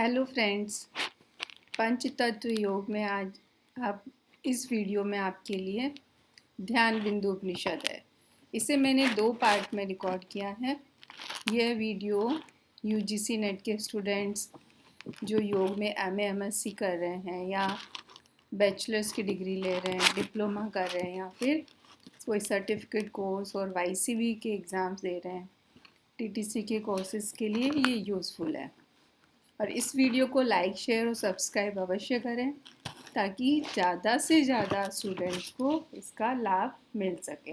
Hello friends, पंच तत्व योग में आज आप इस वीडियो में आपके लिए ध्यान बिंदु उपनिषद है। इसे मैंने 2 पार्ट में रिकॉर्ड किया है। यह वीडियो यूजीसी नेट के स्टूडेंट्स जो योग में एमए एमएससी कर रहे हैं या बैचलर्स की डिग्री ले रहे हैं, डिप्लोमा कर रहे हैं या फिर कोई सर्टिफिकेट कोर्स और वाईसीबी के एग्ज़ाम्स दे रहे हैं, टीटीसी के कोर्सेज़ के लिए ये यूज़फुल है। और इस वीडियो को लाइक शेयर और सब्सक्राइब अवश्य करें ताकि ज़्यादा से ज़्यादा स्टूडेंट्स को इसका लाभ मिल सके।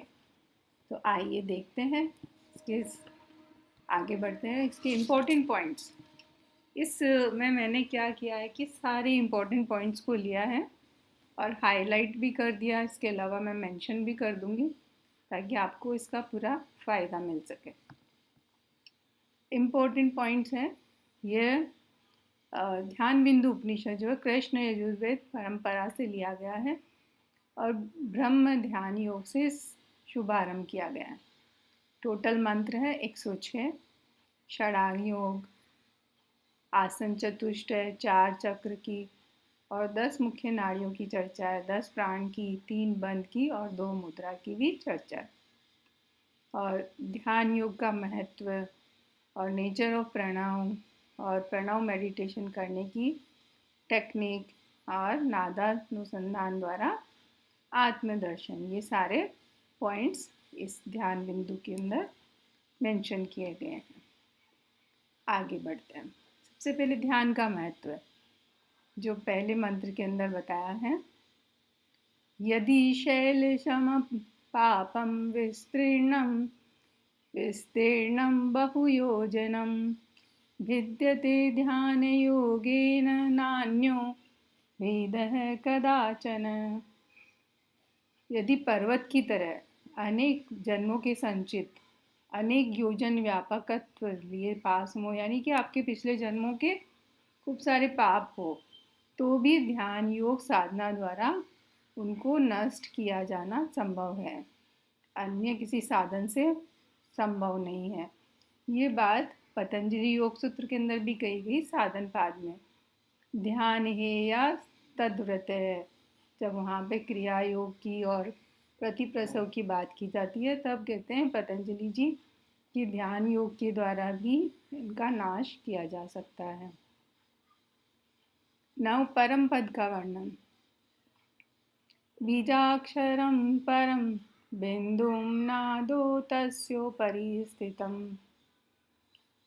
तो आइए देखते हैं इसके आगे बढ़ते हैं। इसके इम्पोर्टेंट पॉइंट्स इस में मैंने क्या किया है कि सारे इम्पोर्टेंट पॉइंट्स को लिया है और हाईलाइट भी कर दिया। इसके अलावा मैं मेंशन भी कर दूँगी ताकि आपको इसका पूरा फ़ायदा मिल सके। इम्पोर्टेंट पॉइंट्स हैं ये ध्यान बिंदु उपनिषद जो है कृष्ण यजुर्वेद परंपरा से लिया गया है और ब्रह्म ध्यान योग से शुभारंभ किया गया है। टोटल मंत्र है 106। षडांग योग, आसन चतुष्टय, 4 चक्र की और 10 मुख्य नाड़ियों की चर्चा है, 10 प्राण की, 3 बंद की और 2 मुद्रा की भी चर्चा है। और ध्यान योग का महत्व और नेचर ऑफ प्रणव और प्रणव मेडिटेशन करने की टेक्निक और नादानुसंधान द्वारा आत्मदर्शन, ये सारे पॉइंट्स इस ध्यान बिंदु के अंदर मेंशन किए गए हैं। आगे बढ़ते हैं। सबसे पहले ध्यान का महत्व जो पहले मंत्र के अंदर बताया है, यदि शैलशम पापम विस्तीर्णं बहुयोजनं भिद्यते ध्यानयोगेन नान्यो भेदः कदाचन। यदि पर्वत की तरह अनेक जन्मों के संचित अनेक योजन व्यापकत्व लिए पास हो, यानी कि आपके पिछले जन्मों के खूब सारे पाप हो, तो भी ध्यान योग साधना द्वारा उनको नष्ट किया जाना संभव है, अन्य किसी साधन से संभव नहीं है। ये बात पतंजलि योग सूत्र के अंदर भी कही गई साधन पाद में। ध्यान है या तद्व्रत है, जब वहाँ पे क्रिया योग की और प्रतिप्रसव की बात की जाती है तब कहते हैं पतंजलि जी कि ध्यान योग के द्वारा भी इनका नाश किया जा सकता है। नव परम पद का वर्णन। बीजाक्षरं परम बिंदुं नादो तस्योपरि स्थितम्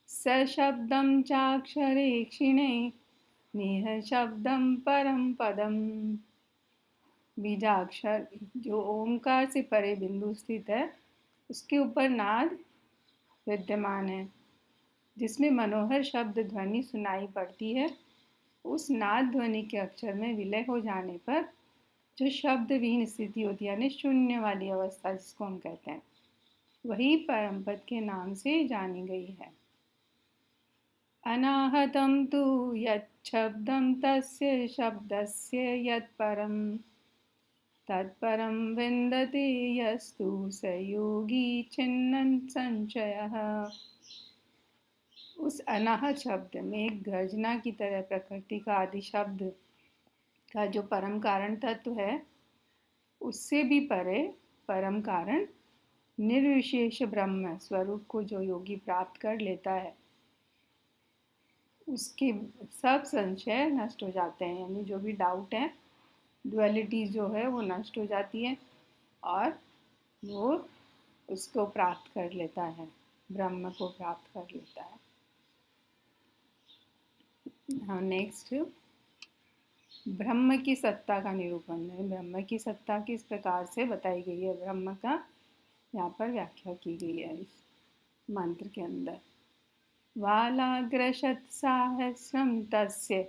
सशब्दं चाक्षरे क्षिणे नेह शब्दं परम पदम। बीजाक्षर जो ओमकार से परे बिंदु स्थित है, उसके ऊपर नाद विद्यमान है, जिसमें मनोहर शब्द ध्वनि सुनाई पड़ती है। उस नाद ध्वनि के अक्षर में विलय हो जाने पर जो शब्द विहीन स्थिति होती है, यानी शून्य वाली अवस्था जिसको हम कहते हैं, वही परमपद के नाम से जानी गई है। अनाहतं तु यच्छब्दं तस्य शब्दस्य यत्परं तत्परं विन्दति यस्तु स योगी छिन्नन् संशयः। उस अनाहत शब्द में एक गर्जना की तरह प्रकृति का आदि शब्द का जो परम कारण तत्व है, उससे भी परे परम कारण निर्विशेष ब्रह्म स्वरूप को जो योगी प्राप्त कर लेता है, उसके सब संशय नष्ट हो जाते हैं, यानी जो भी डाउट है, डुअलिटी जो है वो नष्ट हो जाती है और वो उसको प्राप्त कर लेता है, ब्रह्म को प्राप्त कर लेता है। हाँ, नेक्स्ट ब्रह्म की सत्ता का निरूपण है। ब्रह्म की सत्ता किस प्रकार से बताई गई है, ब्रह्म का यहाँ पर व्याख्या की गई है इस मंत्र के अंदर। वालाग्रशत सहस्रम तस्य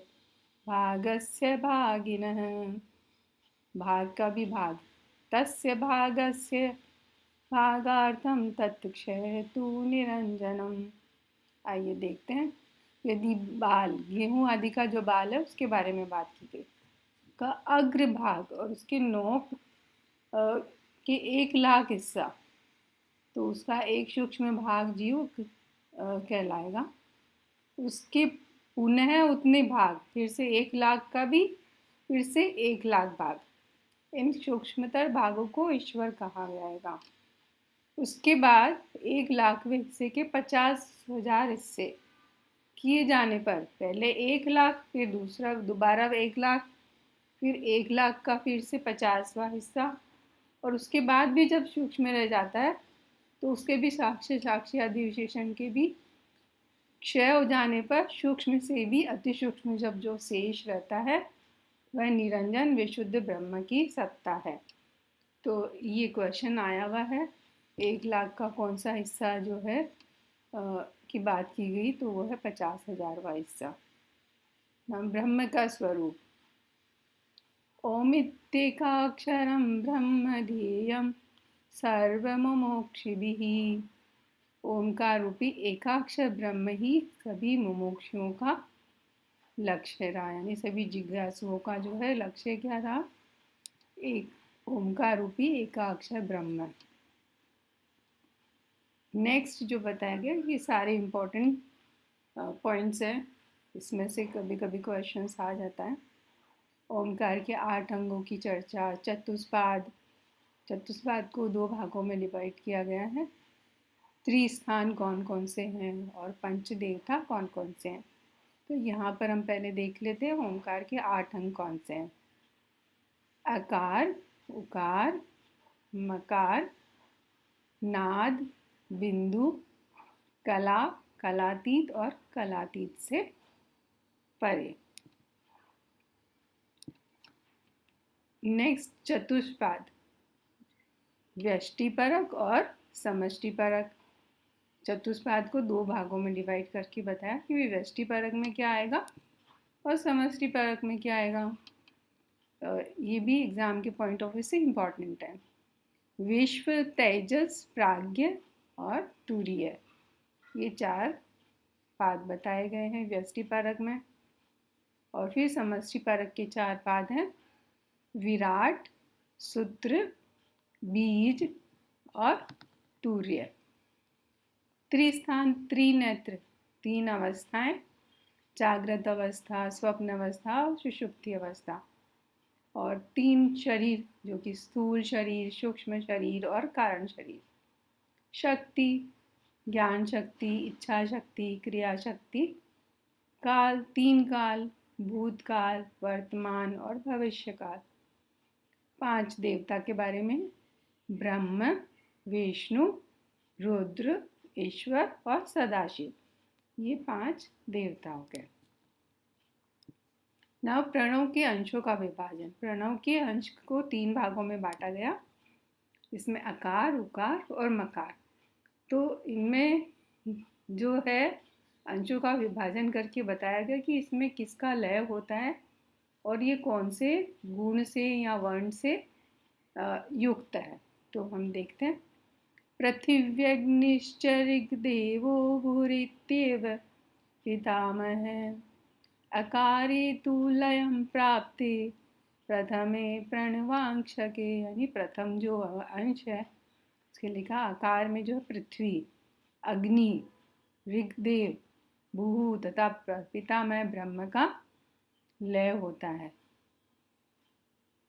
भागस्य भागिनः, भाग का भी भाग, तस्य भागस्य भागार्थम तत्क्षयतु निरंजनम। आइए देखते हैं। यदि बाल, गेहूं आदि का जो बाल है उसके बारे में बात की गई, का अग्र भाग और उसके नोक के 1,00,000 हिस्सा, तो उसका एक सूक्ष्म भाग जीव कहलाएगा। उसके पुनः उतने भाग, फिर से 1,00,000 का भी, फिर से 1,00,000 भाग। इन सूक्ष्मतर भागों को ईश्वर कहा जाएगा। उसके बाद 1,00,000वें हिस्से के 50,000 हिस्से किए जाने पर पहले 1,00,000, फिर दूसरा दोबारा 1,00,000, फिर 1,00,000 का फिर से 50वां हिस्सा, और उसके बाद भी जब सूक्ष्म रह जाता है तो उसके भी साक्ष्य साक्षी आदि विशेषण के भी क्षय हो जाने पर सूक्ष्म से भी अति सूक्ष्म जब जो शेष रहता है वह निरंजन विशुद्ध ब्रह्म की सत्ता है। तो ये क्वेश्चन आया हुआ है, 1,00,000 का कौन सा हिस्सा जो है की बात की गई, तो वो है 50,000वां हिस्सा। ब्रह्म का स्वरूप। ओमित्येकाक्षरं ब्रह्म ध्येयं सर्वमुमुक्षुभिः। ओमकार रूपी एकाक्षर ब्रह्म ही सभी मुमुक्षुओं का लक्ष्य रहा, यानी सभी जिज्ञासुओं का जो है लक्ष्य क्या रहा, एक ओमकार रूपी एकाक्षर ब्रह्म। नेक्स्ट जो बताया गया ये सारे इम्पोर्टेंट पॉइंट्स हैं, इसमें से कभी कभी क्वेश्चंस आ जाता है। ओमकार के 8 अंगों की चर्चा। चतुष्पाद, चतुष्पाद को 2 भागों में डिवाइड किया गया है। त्रिस्थान कौन कौन से हैं और पंचदेवता कौन कौन से हैं। तो यहाँ पर हम पहले देख लेते हैं ओमकार के 8 अंग कौन से हैं। अकार, उकार, मकार, नाद, बिंदु, कला, कलातीत और कलातीत से परे। नेक्स्ट चतुष्पाद, व्यष्टिपरक और समष्टिपरक। चतुष्पाद को 2 भागों में डिवाइड करके बताया कि व्यष्टिपरक में क्या आएगा और समष्टिपरक में क्या आएगा। ये भी एग्जाम के पॉइंट ऑफ व्यू से इम्पॉर्टेंट है। विश्व, तेजस, प्राज्ञ और तुरीय, ये 4 पाद बताए गए हैं व्यष्टिपरक में। और फिर समष्टिपरक के 4 पाद हैं, विराट, सूत्र, बीज और तूर्य। त्रिस्थान, त्रिनेत्र, 3 अवस्थाएं, जागृत अवस्था, स्वप्न अवस्था और सुषुप्ति अवस्था। और 3 शरीर जो कि स्थूल शरीर, सूक्ष्म शरीर और कारण शरीर। शक्ति, ज्ञान शक्ति, इच्छा शक्ति, क्रिया शक्ति। काल, 3 काल, भूतकाल, वर्तमान और भविष्य काल। 5 देवता के बारे में, ब्रह्म, विष्णु, रुद्र, ईश्वर और सदाशिव, ये 5 देवता हो गए। नव प्रणव के अंशों का विभाजन। प्रणव के अंश को 3 भागों में बांटा गया, इसमें अकार, उकार और मकार। तो इनमें जो है अंशों का विभाजन करके बताया गया कि इसमें किसका लय होता है और ये कौन से गुण से या वर्ण से युक्त है। तो हम देखते हैं। पृथिव्यग्निश्च ऋग्देवो भूरित्येव पितामह, अकारे तु लयं प्राप्ते प्रथमे प्रणवांशके, यानी प्रथम जो अंश है उसके लिखा आकार में जो है पृथ्वी, अग्नि, ऋग्देव, भू तथा पितामह ब्रह्म का लय होता है।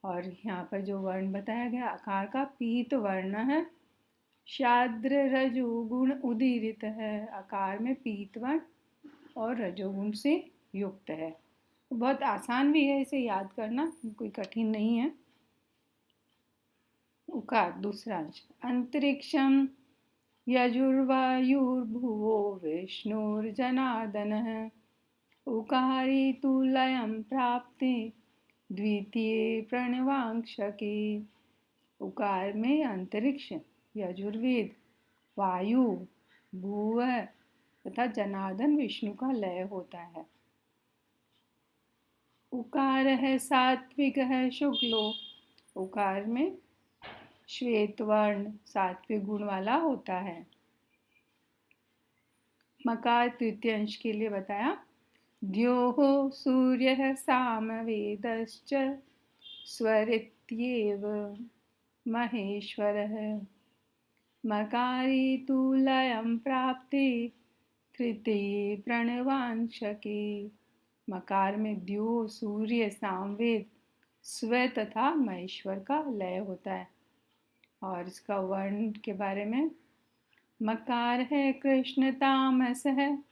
और यहाँ पर जो वर्ण बताया गया आकार का, पीत वर्ण है, शाद्र रजोगुण उदीरित है, आकार में पीत वर्ण और रजोगुण से युक्त है। बहुत आसान भी है इसे याद करना, कोई कठिन नहीं है। उकार दूसरा अंश, अंतरिक्षम यजुर्वायुर्भुवो विष्णुर्जनार्दनः, उकारे तु लयं प्राप्ते द्वितीये प्रणवांशके। उकार में अंतरिक्ष, यजुर्वेद, वायु, भुव तथा जनार्दन विष्णु का लय होता है। उकार है सात्विक है शुक्लो, उकार में श्वेत वर्ण सात्विक गुण वाला होता है। मकार तृतीय अंश के लिए बताया, द्योः सूर्यः सामवेदश्च स्वरित्येव महेश्वरः, मकारे तु लयं प्राप्ते कृते प्रणवांशके। मकार में द्यो, सूर्य, सामवेद, स्व तथा महेश्वर का लय होता है। और इसका वर्ण के बारे में, मकार है कृष्ण तामस है।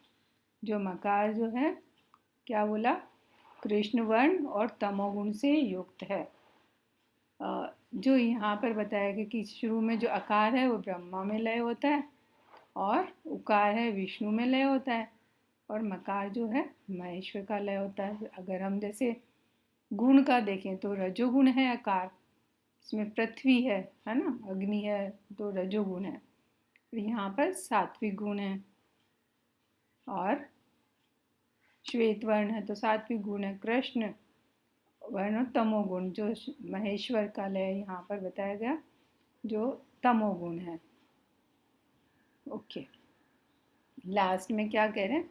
जो मकार जो है, क्या बोला, कृष्ण वर्ण और तमोगुण से युक्त है। जो यहाँ पर बताया गया कि शुरू में जो अकार है वो ब्रह्मा में लय होता है, और उकार है विष्णु में लय होता है, और मकार जो है महेश्वर का लय होता है। अगर हम जैसे गुण का देखें तो रजोगुण है अकार, इसमें पृथ्वी है ना, अग्नि है, तो रजोगुण है। यहाँ पर सात्विक गुण है, और श्वेत वर्ण है तो सात्विक गुण है। कृष्ण वर्ण तमोगुण, जो महेश्वर का लय यहाँ पर बताया गया, जो तमोगुण है। ओके, लास्ट में क्या कह रहे हैं,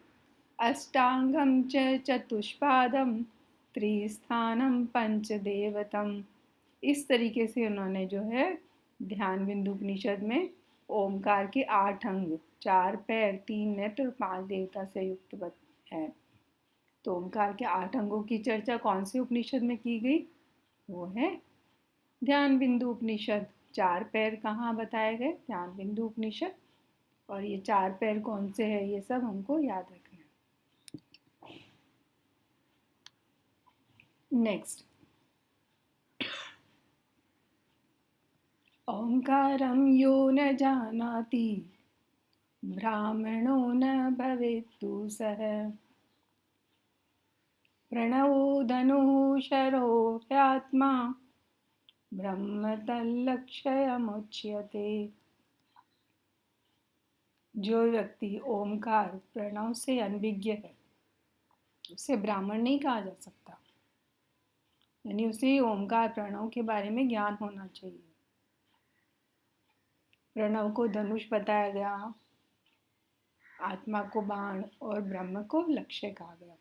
अष्टांगम च चतुष्पादम त्रिस्थानम पंचदेवतम। इस तरीके से उन्होंने जो है ध्यान बिंदु उपनिषद में ओमकार के 8 अंग, 4 पैर, 3 नेत्र और 5 देवता से युक्त है। तो ओमकार के 8 अंगों की चर्चा कौन से उपनिषद में की गई, वो है ध्यान बिंदु उपनिषद। 4 पैर कहाँ बताए गए, ध्यान बिंदु उपनिषद। और ये 4 पैर कौन से हैं, ये सब हमको याद रखना है। नेक्स्ट, ओंकारं यो न जानाति ब्राह्मणो न भवेत्तु सः। प्रणवो धनुषरो ह्यात्मा ब्रह्म तल्लक्षयमुच्यते। जो व्यक्ति ओमकार प्रणव से अनभिज्ञ है, उसे ब्राह्मण नहीं कहा जा सकता, यानी उसे ओमकार प्रणव के बारे में ज्ञान होना चाहिए। प्रणव को धनुष बताया गया, आत्मा को बाण और ब्रह्म को लक्ष्य कहा गया।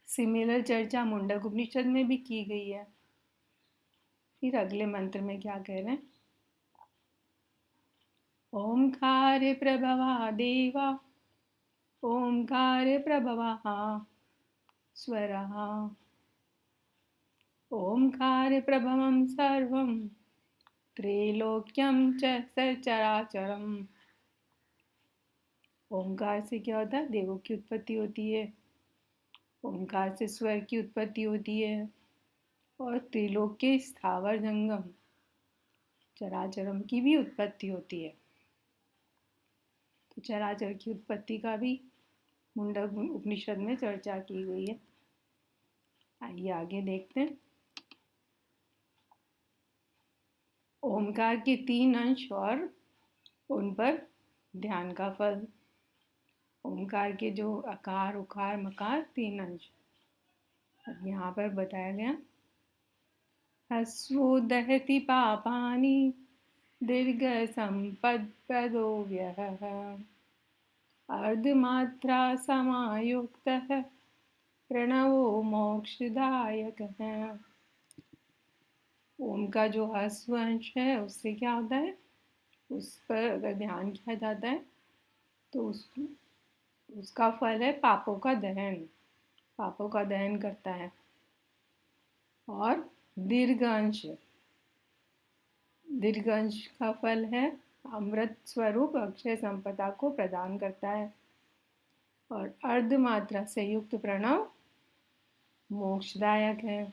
सिमिलर चर्चा मुंडक उपनिषद में भी की गई है। फिर अगले मंत्र में क्या कह रहे हैं, ओंकार प्रभवा देवा ओंकार प्रभवा स्वरः ओंकार प्रभवं सर्वं त्रैलोक्यं च सचराचरम्। ओंकार से क्या होता है, देवों की उत्पत्ति होती है। ओंकार से स्वर की उत्पत्ति होती है, और त्रिलोक्य स्थावर जंगम चराचरम की भी उत्पत्ति होती है। तो चराचर की उत्पत्ति का भी मुंडक उपनिषद में चर्चा की गई है। आइए आगे देखते हैं। ओमकार के 3 अंश और उन पर ध्यान का फल। ओमकार के जो अकार, उकार, मकार 3 अंश, यहाँ पर बताया गया, ह्रस्वो दहति पापानि दीर्घ संपदो व्ययः अर्धमात्रा समायुक्तः प्रणवो मोक्षदायकः। ओम का जो ह्रस्व अंश है उससे क्या होता है, उस पर अगर ध्यान किया जाता है तो उसका फल है पापों का दहन, पापों का दहन करता है। और दीर्घ अंश का फल है अमृत स्वरूप अक्षय संपदा को प्रदान करता है। और अर्धमात्रा से युक्त प्रणव मोक्षदायक है,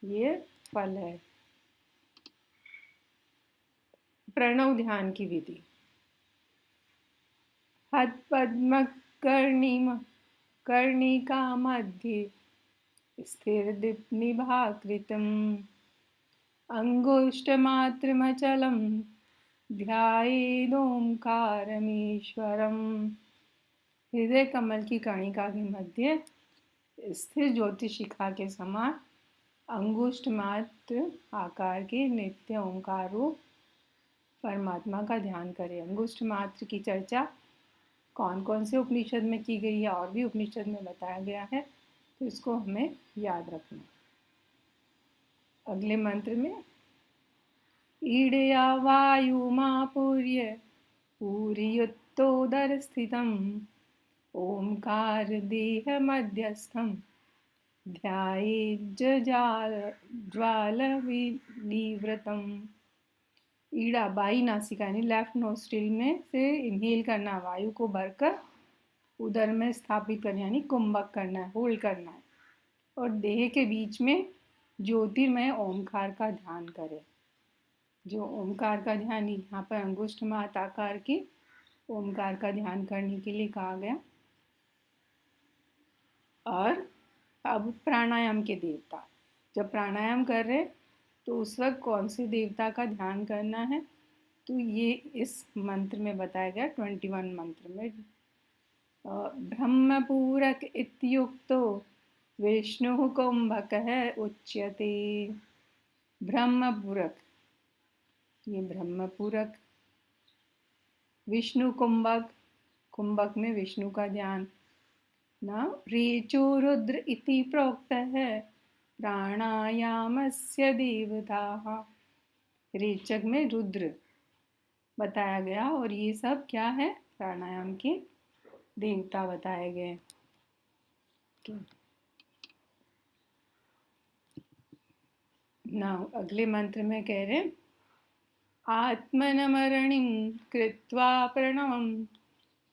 ये फल है। प्रणव ध्यान की विधि, हत पद्म कर्णिका मध्य स्थिर दीप्निभाकृतम् अंगुष्ठमात्रमचलं ध्यायेदोंकारमीश्वरम्। हृदय कमल की कर्णिका के मध्य स्थिर ज्योतिशिखा के समान अंगुष्ठ मात्र आकार के नित्य ओंकार रूप परमात्मा का ध्यान करें। अंगुष्ठ मात्र की चर्चा कौन कौन से उपनिषद में की गई है, और भी उपनिषद में बताया गया है, तो इसको हमें याद रखना। अगले मंत्र में, ईडया वायुमापूर्य पूर्योत्तमं सुप्तोदरस्थितं ओंकारदेहमध्यस्थं ध्यायेज्ज्वालविनिवृतम्। ईड़ा बाई नासिका यानी लेफ्ट नोस्ट्रिल में से इनहेल करना, वायु को भरकर उदर में स्थापित करना यानी कुंभक करना है, होल्ड करना है। और देह के बीच में ज्योतिर्मय ओमकार का ध्यान करें। जो ओमकार का ध्यान यहाँ पर अंगुष्ठ मात आकार के ओमकार का ध्यान करने के लिए कहा गया। और अब प्राणायाम के देवता, जब प्राणायाम कर रहे तो उस वक्त कौन से देवता का ध्यान करना है, तो ये इस मंत्र में बताया गया 21 मंत्र में। ब्रह्मपूरक इत्युक्तो विष्णु कुंभकः उच्यते। ब्रह्मपूरक, ये ब्रह्मपूरक, विष्णु कुंभक, कुंभक में विष्णु का ध्यान ना। रेचो रुद्र इति प्रोक्तः प्राणायामस्य देवताः। रेचक में रुद्र बताया गया और ये सब क्या है, प्राणायाम के देवता बताए गए। ना अगले मंत्र में कह रहे आत्मनमरणिं कृत्वा प्रणवं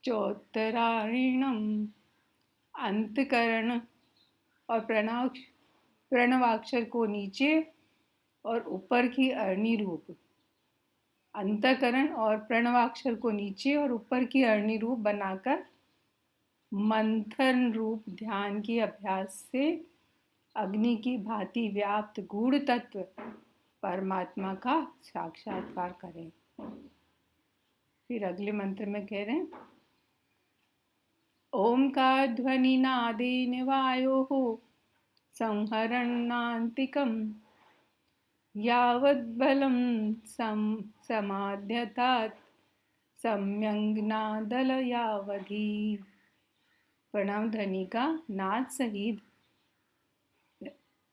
चोत्तरायणम्। अंतकरण और प्रणवाक्षर को नीचे और ऊपर की अरणी रूप, अंतकरण और प्रणवाक्षर को नीचे और ऊपर की अरणी रूप बनाकर मंथन रूप ध्यान के अभ्यास से अग्नि की भांति व्याप्त गूढ़ तत्व परमात्मा का साक्षात्कार करें। फिर अगले मंत्र में कह रहे हैं ओंकार ध्वनि नादेन वायोः संहरणान्तिकं यावद्बलं समाद्यतात् सम्यग्नादलयावधि। प्रणव ध्वनि का नाद सहित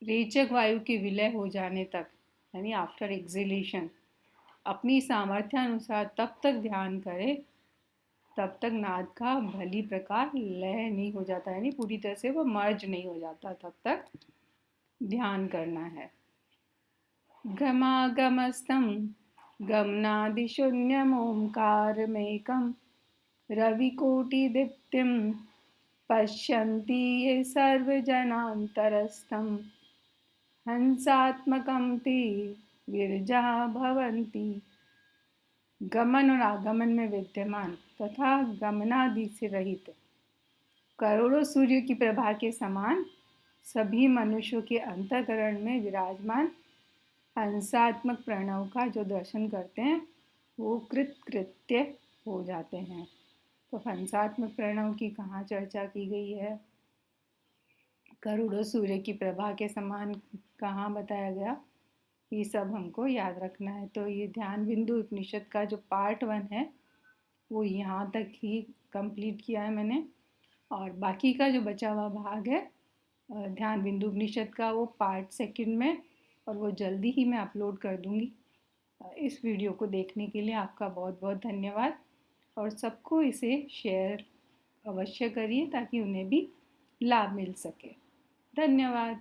रेचक वायु के विलय हो जाने तक यानी आफ्टर एक्सिलेशन अपनी सामर्थ्यानुसार तब तक ध्यान करे तब तक नाद का भली प्रकार लय नहीं हो जाता, यानी पूरी तरह से वो मर्ज नहीं हो जाता, तब तक ध्यान करना है। गमागमस्तम गमनादिशून्यम ओंकारमेकं रविकोटिदीप्तिं पश्यन्ति ये सर्वजनान्तरस्थं हंसात्मकं ते विरजा भवन्ति। गमन और आगमन में विद्यमान तथा गमनादि से रहित करोड़ों सूर्य की प्रभा के समान सभी मनुष्यों के अंतःकरण में विराजमान हंसात्मक प्रणव का जो दर्शन करते हैं वो कृत्य हो जाते हैं। तो हंसात्मक प्रणव की कहाँ चर्चा की गई है, करोड़ों सूर्य की प्रभा के समान कहाँ बताया गया, ये सब हमको याद रखना है। तो ये ध्यान बिंदु उपनिषद का जो पार्ट 1 है वो यहाँ तक ही कंप्लीट किया है मैंने, और बाकी का जो बचा हुआ भाग है ध्यान बिंदु उपनिषद का वो पार्ट 2 में, और वो जल्दी ही मैं अपलोड कर दूँगी। इस वीडियो को देखने के लिए आपका बहुत बहुत धन्यवाद, और सबको इसे शेयर अवश्य करिए ताकि उन्हें भी लाभ मिल सके। धन्यवाद।